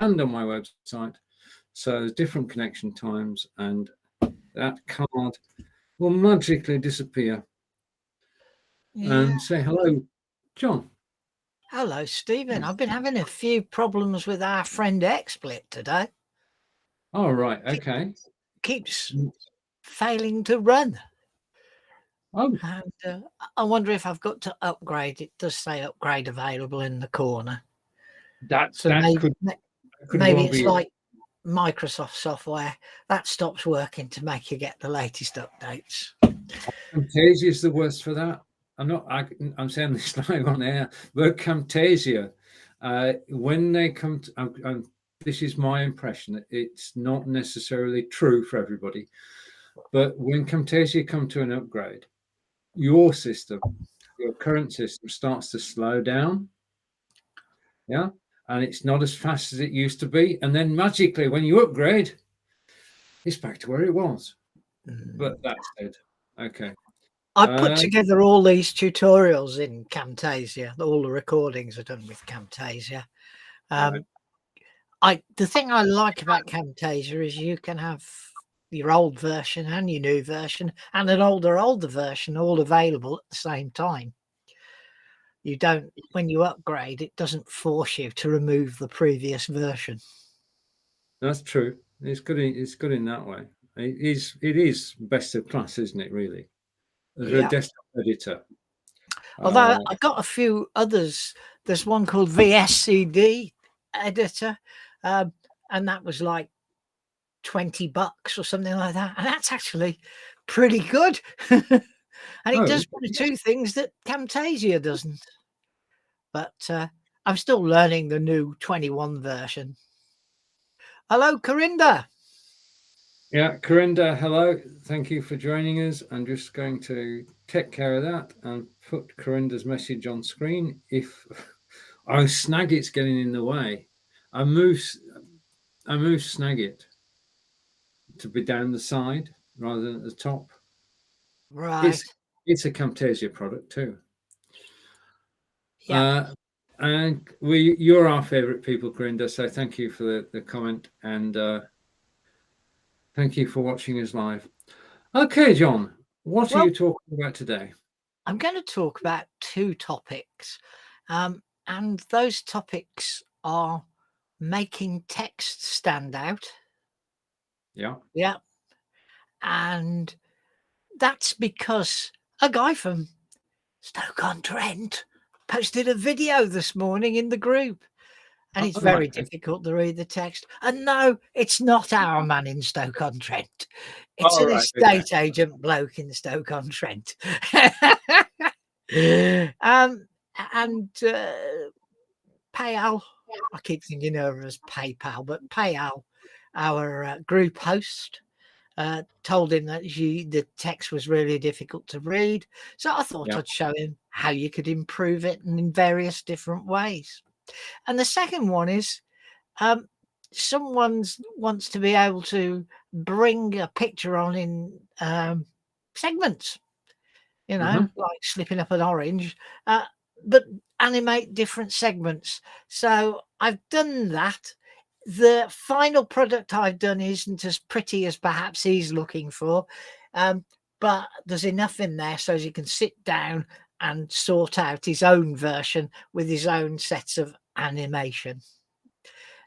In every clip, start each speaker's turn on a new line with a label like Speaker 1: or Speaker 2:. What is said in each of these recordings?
Speaker 1: and on my website. So there's different connection times, and that card will magically disappear. And say hello, Jon.
Speaker 2: Hello, Steven. I've been having a few problems with our friend XSplit today.
Speaker 1: Oh, right. Okay.
Speaker 2: Keeps failing to run.
Speaker 1: Oh.
Speaker 2: And I wonder if I've got to upgrade. It does say upgrade available in the corner. Maybe it's like Microsoft software that stops working to make you get the latest updates.
Speaker 1: Camtasia is the worst for that. I'm saying this live on air, but Camtasia, when they come to, this is my impression, it's not necessarily true for everybody, but when Camtasia come to an upgrade, your current system starts to slow down. Yeah. And it's not as fast as it used to be. And then magically, when you upgrade, it's back to where it was. But that's it. Okay.
Speaker 2: I put together all these tutorials in Camtasia. All the recordings are done with Camtasia. The thing I like about Camtasia is you can have your old version and your new version and an older version all available at the same time. You don't, when you upgrade, it doesn't force you to remove the previous version.
Speaker 1: That's true. It's good in that way. It is best of class, isn't it, really? As a desktop editor.
Speaker 2: Although I got a few others. There's one called VSCD editor, and that was like $20 or something like that. And that's actually pretty good. And it does one or two things that Camtasia doesn't. But I'm still learning the new 21 version. Hello, Corinda.
Speaker 1: Yeah, Corinda, hello. Thank you for joining us. I'm just going to take care of that and put Corinda's message on screen. If Snagit's getting in the way, I move Snagit to be down the side rather than at the top.
Speaker 2: Right.
Speaker 1: It's a Camtasia product too.
Speaker 2: Yeah.
Speaker 1: And you're our favorite people, Corinda. So thank you for the comment, and thank you for watching us live. Okay, Jon, what are you talking about today?
Speaker 2: I'm going to talk about two topics, and those topics are making text stand out.
Speaker 1: Yeah.
Speaker 2: Yeah. And that's because a guy from Stoke-on-Trent posted a video this morning in the group, and it's very difficult to read the text. And no, it's not our man in Stoke-on-Trent. It's an estate agent bloke in Stoke-on-Trent. And Payal, I keep thinking of her as PayPal, but Payal, our group host, told him that the text was really difficult to read. So I thought I'd show him how you could improve it in various different ways. And the second one is someone wants to be able to bring a picture on in segments, like slipping up an orange, but animate different segments. So I've done that. The final product I've done isn't as pretty as perhaps he's looking for, but there's enough in there so he can sit down and sort out his own version with his own sets of animation.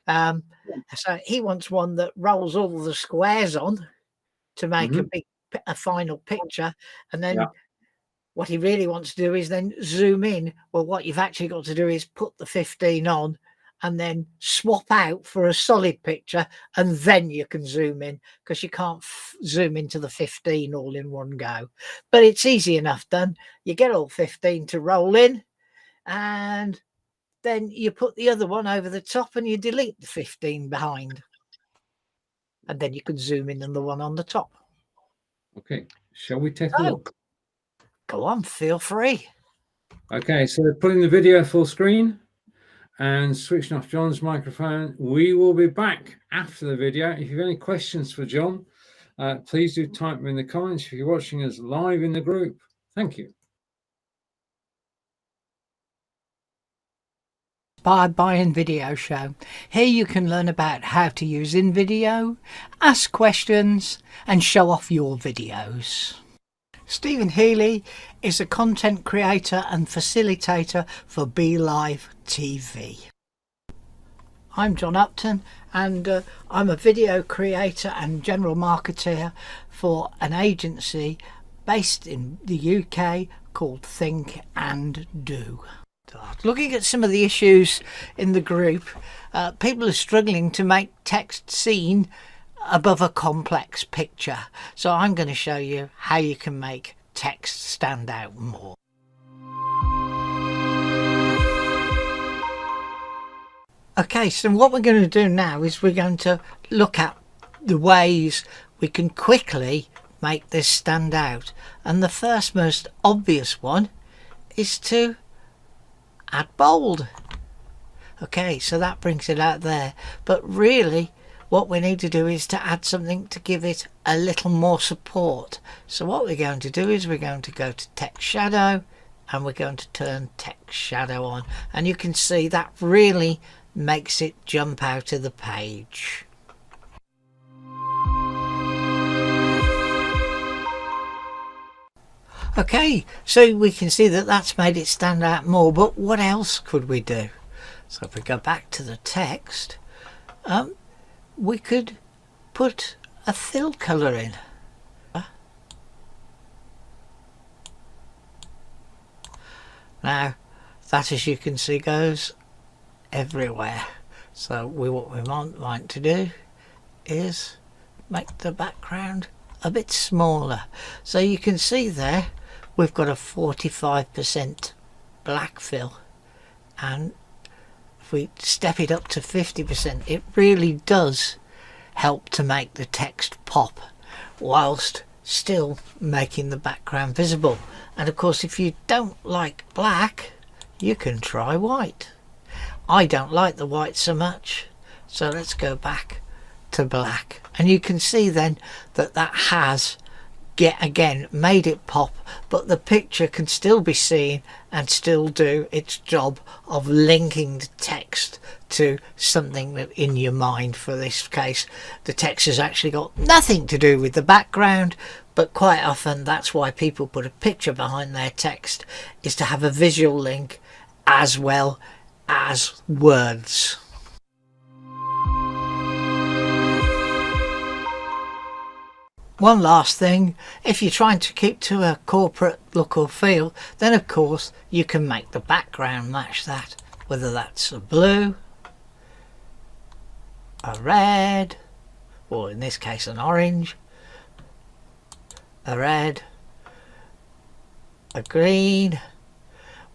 Speaker 2: So he wants one that rolls all the squares on to make a final picture, and then what he really wants to do is then zoom in. Well, what you've actually got to do is put the 15 on and then swap out for a solid picture, and then you can zoom in, because you can't zoom into the 15 all in one go. But it's easy enough done. You get all 15 to roll in, and then you put the other one over the top and you delete the 15 behind. And then you can zoom in on the one on the top.
Speaker 1: Okay, shall we take a look?
Speaker 2: Go on, feel free.
Speaker 1: Okay, so putting the video full screen and switching off Jon's microphone. We will be back after the video. If you have any questions for Jon, please do type them in the comments if you're watching us live in the group. Thank you.
Speaker 2: inspired by Invideo show. Here you can learn about how to use Invideo, ask questions and show off your videos. Steven Healey is a content creator and facilitator for BeLive TV. I'm Jon Upton and I'm a video creator and general marketer for an agency based in the UK called Think and Do. Looking at some of the issues in the group, people are struggling to make text seen above a complex picture. So I'm going to show you how you can make text stand out more. Okay, so what we're going to do now is we're going to look at the ways we can quickly make this stand out. And the first most obvious one is to add bold. Okay, so that brings it out there, but really what we need to do is to add something to give it a little more support. So what we're going to do is we're going to go to text shadow and we're going to turn text shadow on, and you can see that really makes it jump out of the page. Okay, so we can see that that's made it stand out more, but what else could we do? So if we go back to the text, we could put a fill colour in. Now that, as you can see, goes everywhere. So what we want to do is make the background a bit smaller. So you can see there we've got a 45% black fill, and if we step it up to 50%, it really does help to make the text pop whilst still making the background visible. And of course, if you don't like black, you can try white. I don't like the white so much, so let's go back to black, and you can see then that that has again made it pop, but the picture can still be seen and still do its job of linking the text to something that in your mind. For this case, the text has actually got nothing to do with the background, but quite often that's why people put a picture behind their text, is to have a visual link as well as words. One last thing, if you're trying to keep to a corporate look or feel, then of course you can make the background match that, whether that's a blue, a red, or in this case an orange, a red, a green,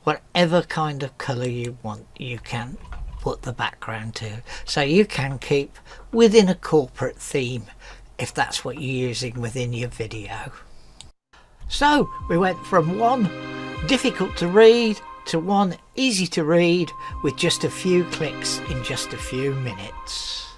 Speaker 2: whatever kind of colour you want, you can put the background to. So you can keep within a corporate theme if that's what you're using within your video. So we went from one difficult to read to one easy to read with just a few clicks in just a few minutes.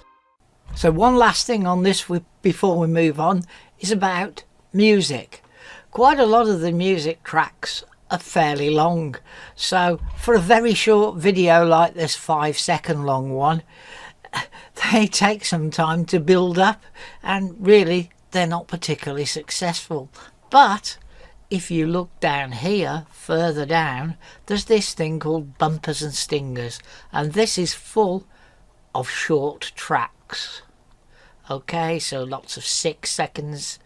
Speaker 2: So one last thing on this before we move on is about music. Quite a lot of the music tracks are fairly long, so for a very short video like this 5-second long one, they take some time to build up, and really they're not particularly successful. But if you look down here, further down, there's this thing called bumpers and stingers, and this is full of short tracks. Okay, so lots of 6 seconds,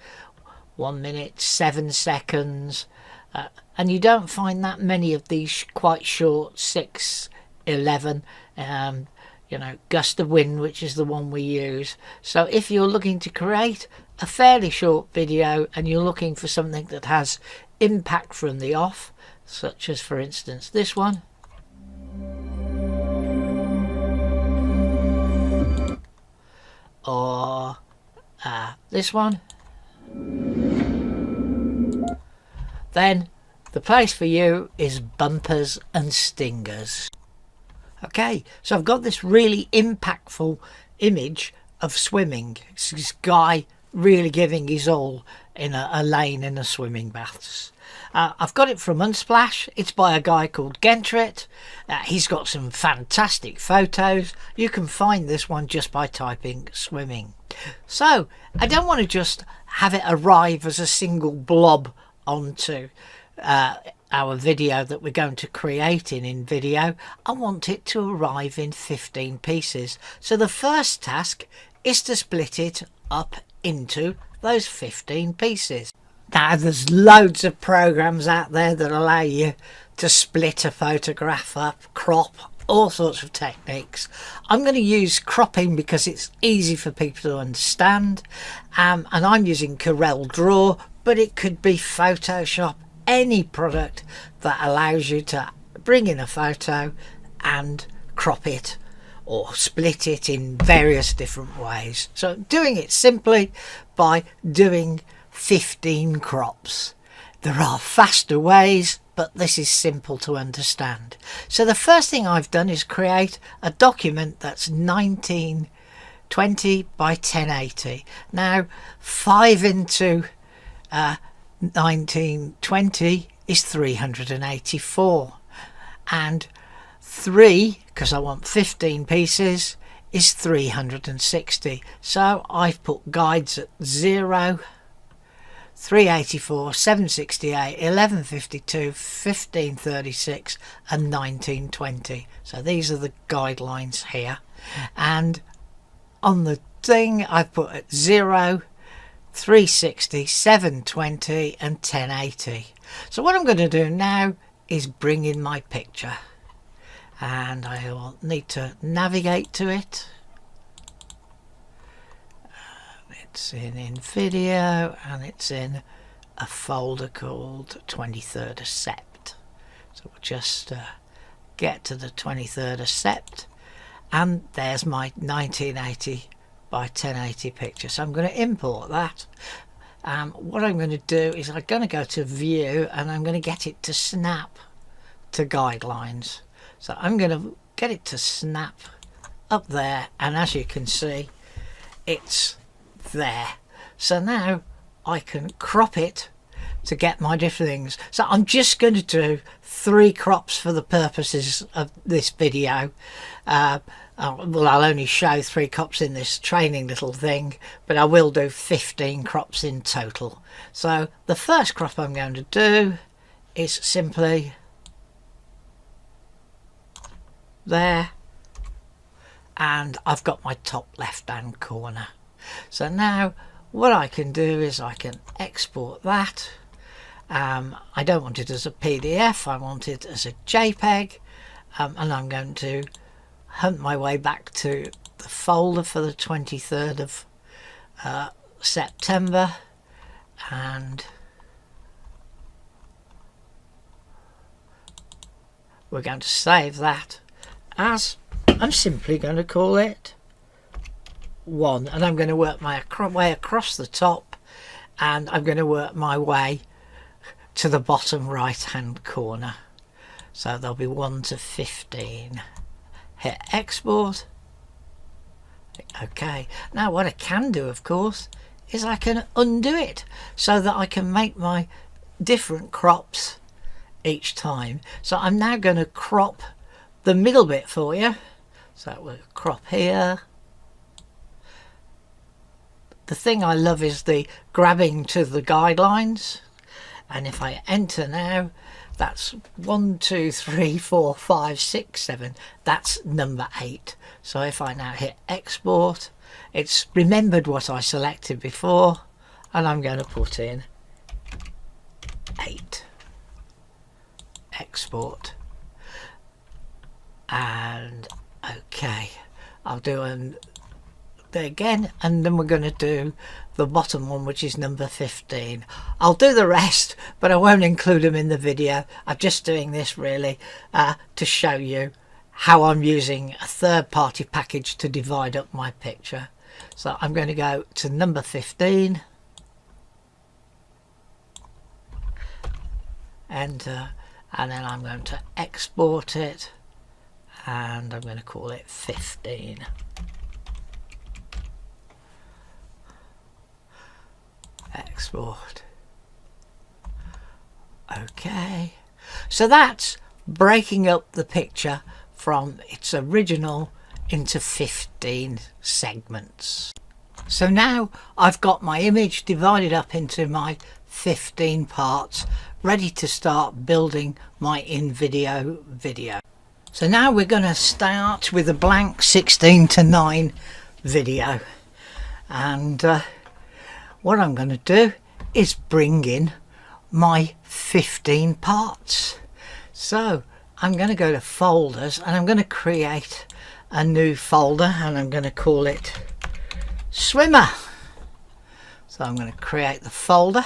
Speaker 2: 1 minute, 7 seconds, and you don't find that many of these quite short 6, 11, you know, gust of wind, which is the one we use. So if you're looking to create a fairly short video and you're looking for something that has impact from the off, such as for instance this one, or this one, then the place for you is bumpers and stingers. Okay, so I've got this really impactful image of swimming. It's this guy really giving his all in a lane in the swimming baths. I've got it from Unsplash. It's by a guy called Gentrit. He's got some fantastic photos. You can find this one just by typing swimming. So I don't want to just have it arrive as a single blob onto our video that we're going to create in Invideo. I want it to arrive in 15 pieces. So the first task is to split it up into those 15 pieces. Now there's loads of programs out there that allow you to split a photograph up, crop, all sorts of techniques. I'm going to use cropping because it's easy for people to understand, and I'm using Corel Draw, but it could be Photoshop, any product that allows you to bring in a photo and crop it or split it in various different ways. So doing it simply by doing 15 crops. There are faster ways, but this is simple to understand. So the first thing I've done is create a document that's 1920 by 1080. Now 5 into 1920 is 384, and 3, because I want 15 pieces, is 360. So I've put guides at 0, 384, 768, 1152, 1536 and 1920. So these are the guidelines here, and on the thing I've put at 0, 360, 720 and 1080. So what I'm going to do now is bring in my picture, and I will need to navigate to it. It's in Invideo, and it's in a folder called 23rd of Sept. So we'll just get to the 23rd of Sept, and there's my 1980 by 1080 picture. So I'm going to import that. What I'm going to do is I'm going to go to View, and I'm going to get it to snap to guidelines. So I'm going to get it to snap up there, and as you can see, it's there. So now I can crop it to get my different things. So I'm just going to do 3 crops for the purposes of this video. Well, I'll only show 3 crops in this training little thing, but I will do 15 crops in total. So the first crop I'm going to do is simply there, and I've got my top left hand corner. So now what I can do is I can export that. I don't want it as a PDF, I want it as a JPEG, and I'm going to hunt my way back to the folder for the 23rd of September, and we're going to save that as, I'm simply going to call it 1, and I'm going to work my way across the top, and I'm going to work my way to the bottom right hand corner. So there'll be 1 to 15. Hit export. Okay, now what I can do, of course, is I can undo it so that I can make my different crops each time. So I'm now going to crop the middle bit for you. So we'll crop here. The thing I love is the grabbing to the guidelines, and if I enter now, that's 1, 2, 3, 4, 5, 6, 7. That's number 8. So if I now hit export, it's remembered what I selected before, and I'm going to put in 8. Export. And okay, I'll do again, and then we're going to do the bottom one, which is number 15. I'll do the rest, but I won't include them in the video. I'm just doing this really to show you how I'm using a third-party package to divide up my picture. So I'm going to go to number 15, enter, and then I'm going to export it, and I'm going to call it 15. export. Okay, so that's breaking up the picture from its original into 15 segments. So now I've got my image divided up into my 15 parts, ready to start building my Invideo video. So now we're going to start with a blank 16:9 video, and what I'm going to do is bring in my 15 parts. So I'm going to go to folders and I'm going to create a new folder, and I'm going to call it Swimmer. So I'm going to create the folder.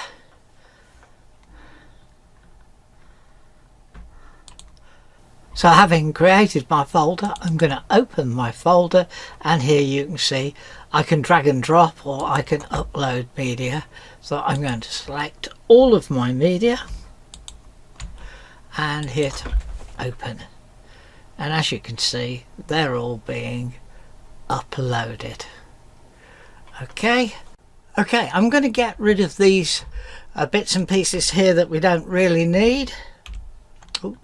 Speaker 2: So having created my folder, I'm going to open my folder, and here you can see I can drag and drop, or I can upload media. So I'm going to select all of my media and hit open, and as you can see they're all being uploaded. Okay, I'm going to get rid of these bits and pieces here that we don't really need. Ooh.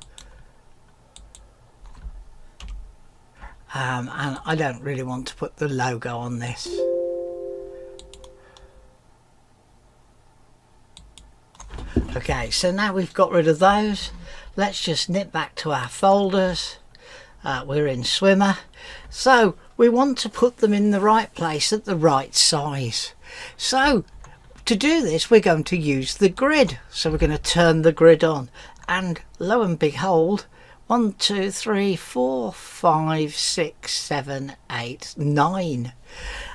Speaker 2: And I don't really want to put the logo on this. Okay, so now we've got rid of those, let's just nip back to our folders. We're in Swimmer, so we want to put them in the right place at the right size. So to do this we're going to use the grid. So we're going to turn the grid on, and lo and behold, 1 2 3 4 5 6 7 8 9,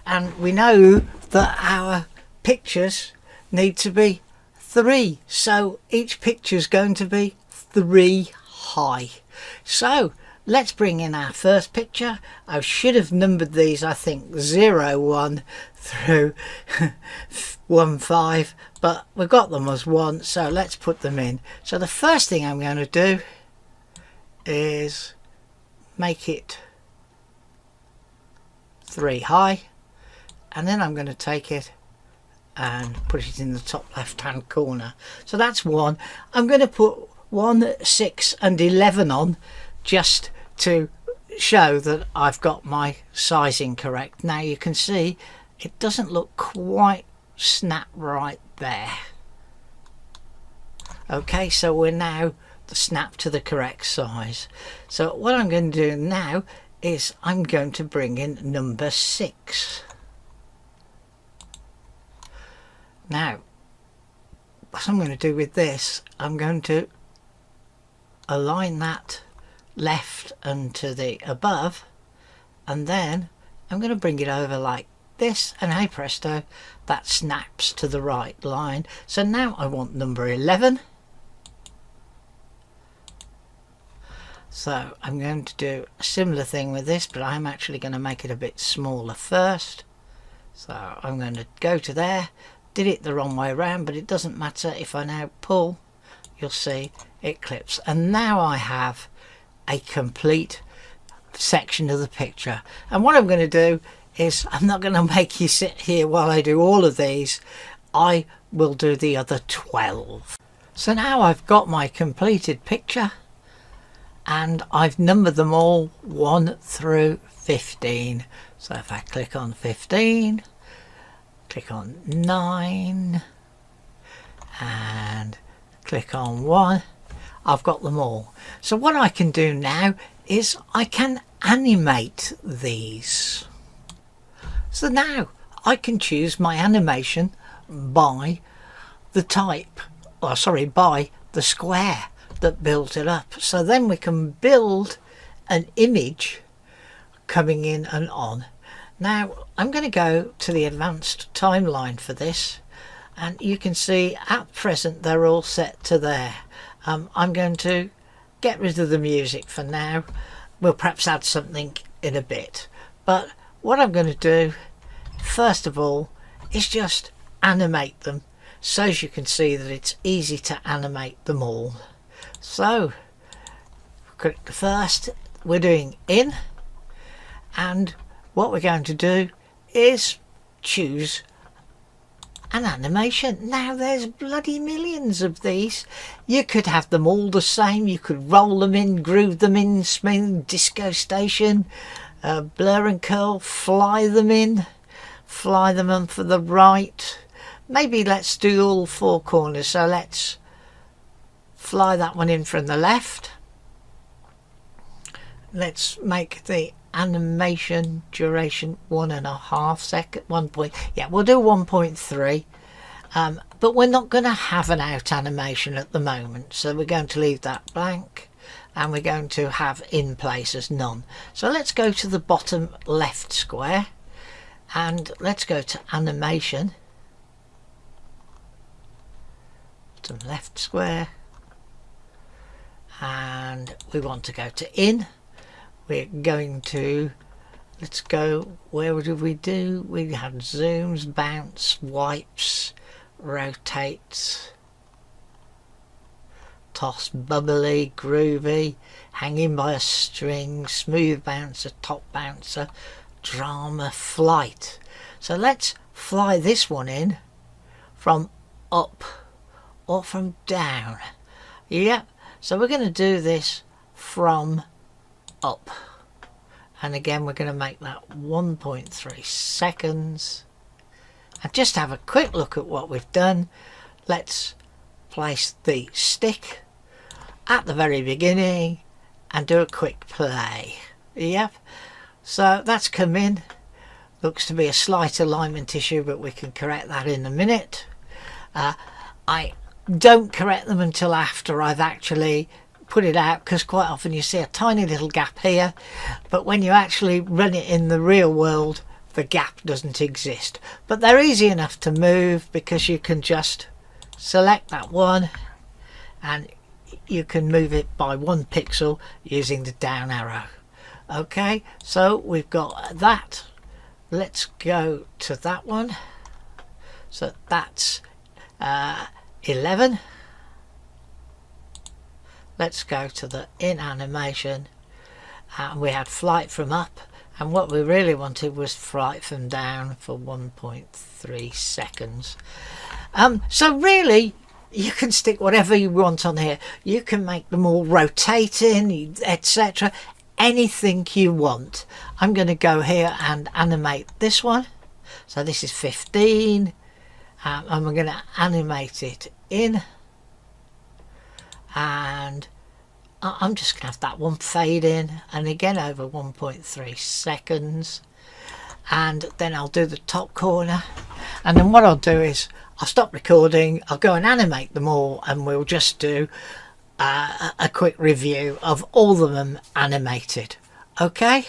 Speaker 2: and we know that our pictures need to be 3, so each picture is going to be 3 high. So let's bring in our first picture. I should have numbered these, I think 0 1 through 1 5, but we've got them as 1, so let's put them in. So the first thing I'm going to do is make it 3 high, and then I'm going to take it and put it in the top left hand corner. So that's 1. I'm going to put 1 6 and 11 on, just to show that I've got my sizing correct. Now you can see it doesn't look quite snap right there. Okay, so we're now snap to the correct size. So what I'm going to do now is I'm going to bring in number 6. Now what I'm going to do with this, I'm going to align that left and to the above, and then I'm going to bring it over like this, and hey presto, that snaps to the right line. So now I want number 11. So I'm going to do a similar thing with this, but I'm actually going to make it a bit smaller first. So I'm going to go to there, did it the wrong way around, but it doesn't matter. If I now pull, you'll see it clips, and now I have a complete section of the picture. And what I'm going to do is, I'm not going to make you sit here while I do all of these. I will do the other 12. So now I've got my completed picture, and I've numbered them all 1 through 15. So if I click on 15, click on 9 and click on 1, I've got them all. So what I can do now is I can animate these. So now I can choose my animation by the type, or sorry, by the square that built it up. So then we can build an image coming in and on. Now I'm going to go to the advanced timeline for this, and you can see at present they're all set to there. I'm going to get rid of the music for now. We'll perhaps add something in a bit, but what I'm going to do first of all is just animate them, so as you can see that it's easy to animate them all. So click the first, we're doing in, and what we're going to do is choose an animation. Now there's bloody millions of these. You could have them all the same. You could roll them in, groove them in, spin, disco station, blur and curl, fly them in for the right. Maybe let's do all four corners. So let's fly that one in from the left. Let's make the animation duration 1.5 seconds. We'll do 1.3. But we're not going to have an out animation at the moment, so we're going to leave that blank, and we're going to have in place as none. So let's go to the bottom left square, and let's go to animation, bottom left square, and we want to go to in. We're going to, let's go, where did we do? We had zooms, bounce, wipes, rotates, toss, bubbly, groovy, hanging by a string, smooth bouncer, top bouncer, drama, flight. So let's fly this one in from up or from down. Yep, so we're going to do this from up, and again we're going to make that 1.3 seconds, and just have a quick look at what we've done. Let's place the stick at the very beginning and do a quick play. Yep, so that's come in. Looks to be a slight alignment issue, but we can correct that in a minute. I don't correct them until after I've actually put it out, because quite often you see a tiny little gap here, but when you actually run it in the real world, the gap doesn't exist. But they're easy enough to move, because you can just select that one and you can move it by 1 pixel using the down arrow. Okay, so we've got that. Let's go to that one. So that's 11. Let's go to the in animation, and we had flight from up, and what we really wanted was flight from down for 1.3 seconds. So really you can stick whatever you want on here. You can make them all rotating, etc., anything you want. I'm going to go here and animate this one. So this is 15, and we're going to animate it in, and I'm just going to have that one fade in, and again over 1.3 seconds, and then I'll do the top corner, and then what I'll do is I'll stop recording, I'll go and animate them all, and we'll just do a quick review of all of them animated. Okay,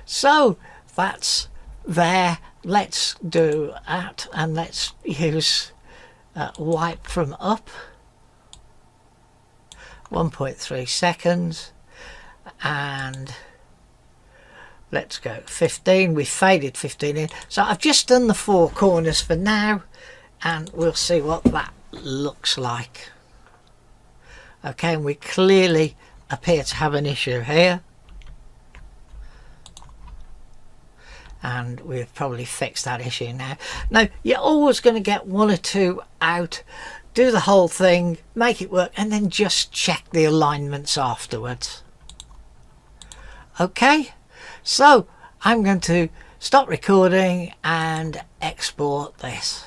Speaker 2: so that's there. Let's do that, and let's use wipe from up, 1.3 seconds, and let's go 15. We faded 15 in, so I've just done the 4 corners for now, and we'll see what that looks like. Okay, and we clearly appear to have an issue here, and we've probably fixed that issue now. Now you're always going to get 1 or 2 out. Do the whole thing, make it work, and then just check the alignments afterwards. Okay, so I'm going to stop recording and export this.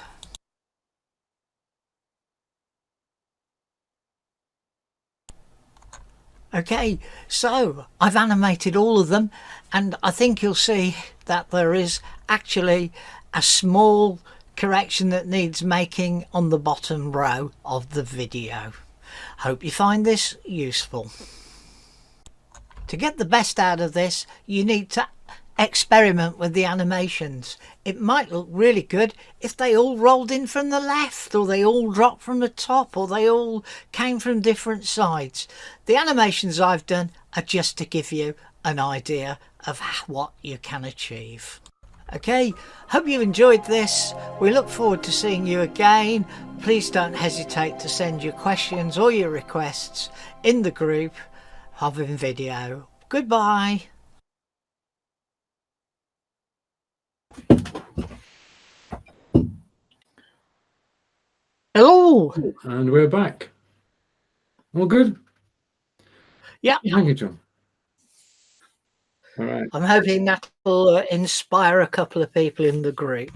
Speaker 2: Okay, so I've animated all of them, and I think you'll see that there is actually a small correction that needs making on the bottom row of the video. Hope you find this useful. To get the best out of this, you need to experiment with the animations. It might look really good if they all rolled in from the left, or they all dropped from the top, or they all came from different sides. The animations I've done are just to give you an idea of what you can achieve. Okay, hope you enjoyed this. We look forward to seeing you again. Please don't hesitate to send your questions or your requests in the group of Invideo. Goodbye. Hello.
Speaker 1: And we're back. All good?
Speaker 2: Yeah.
Speaker 1: Thank you, John. All right.
Speaker 2: I'm hoping that will inspire a couple of people in the group.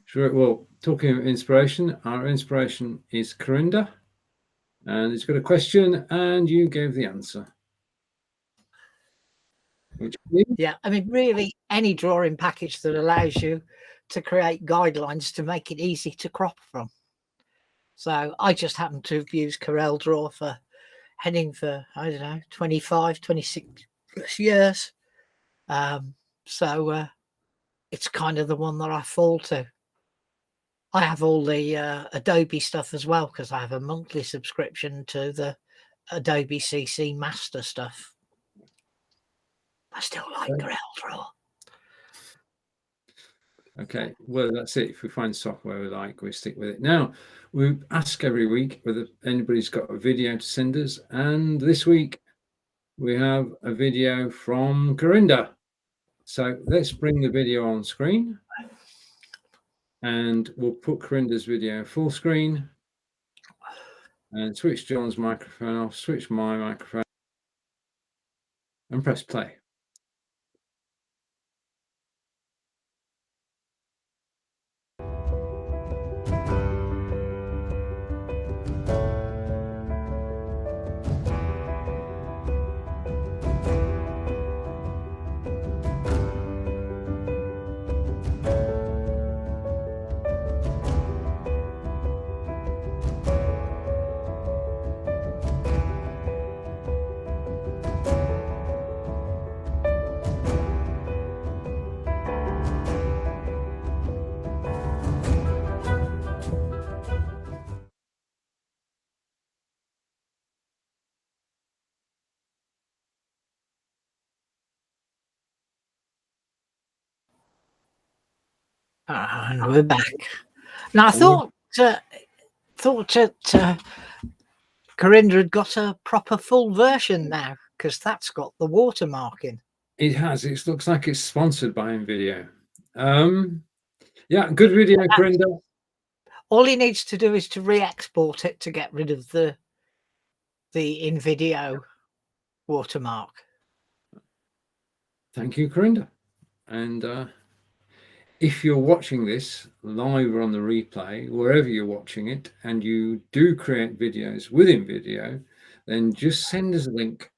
Speaker 1: Sure. Well, talking of inspiration, our inspiration is Corinda, and it's got a question, and you gave the answer.
Speaker 2: Yeah, I mean, really, any drawing package that allows you to create guidelines to make it easy to crop from. So I just happen to have used CorelDRAW for heading for, I don't know, 25, 26 plus years. So it's kind of the one that I fall to. I have all the Adobe stuff as well because I have a monthly subscription to the Adobe CC Master stuff. I still like CorelDRAW.
Speaker 1: Okay, well, that's it. If we find software we like, we stick with it. Now, we ask every week whether anybody's got a video to send us. And this week, we have a video from Corinda. So let's bring the video on screen. And we'll put Corinda's video full screen. And switch John's microphone off, switch my microphone, and press play.
Speaker 2: And we're back. Now I thought that Corinda had got a proper full version now because that's got the watermark in.
Speaker 1: It has. It looks like it's sponsored by Invideo. Yeah, good video, Corinda.
Speaker 2: All he needs to do is to re-export it to get rid of the Invideo watermark.
Speaker 1: Thank you, Corinda. And if you're watching this live or on the replay, wherever you're watching it, and you do create videos with Invideo, then just send us a link,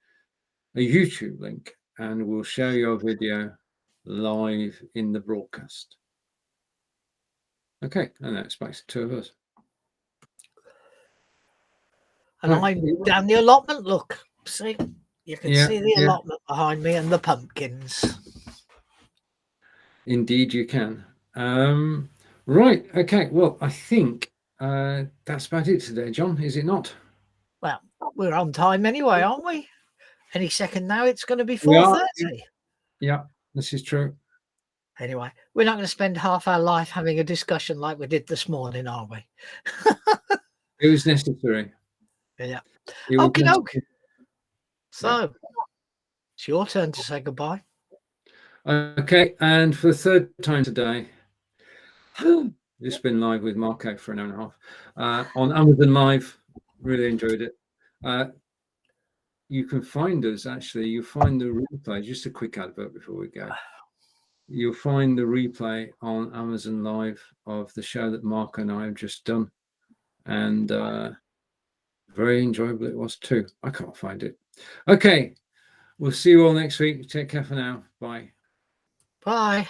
Speaker 1: a YouTube link, and we'll share your video live in the broadcast. Okay, and that's back to two of us.
Speaker 2: And I'm down the allotment. Look, see, you can see the allotment behind me and the pumpkins.
Speaker 1: Indeed, you can. Right. Okay. Well, I think that's about it today, John. Is it not?
Speaker 2: Well, we're on time anyway, aren't we? Any second now, it's going to be 4:30.
Speaker 1: Yeah, this is true.
Speaker 2: Anyway, we're not going to spend half our life having a discussion like we did this morning, are we?
Speaker 1: It was necessary.
Speaker 2: Yeah. Okay, doke. So, it's your turn to say goodbye.
Speaker 1: Okay, and for the third time today, just been live with Marco for an hour and a half on Amazon Live. Really enjoyed it. You can find us, actually, you'll find the replay, just a quick advert before we go. You'll find the replay on Amazon Live of the show that Mark and I have just done. And very enjoyable it was too. I can't find it. Okay, we'll see you all next week. Take care for now. Bye.
Speaker 2: Bye.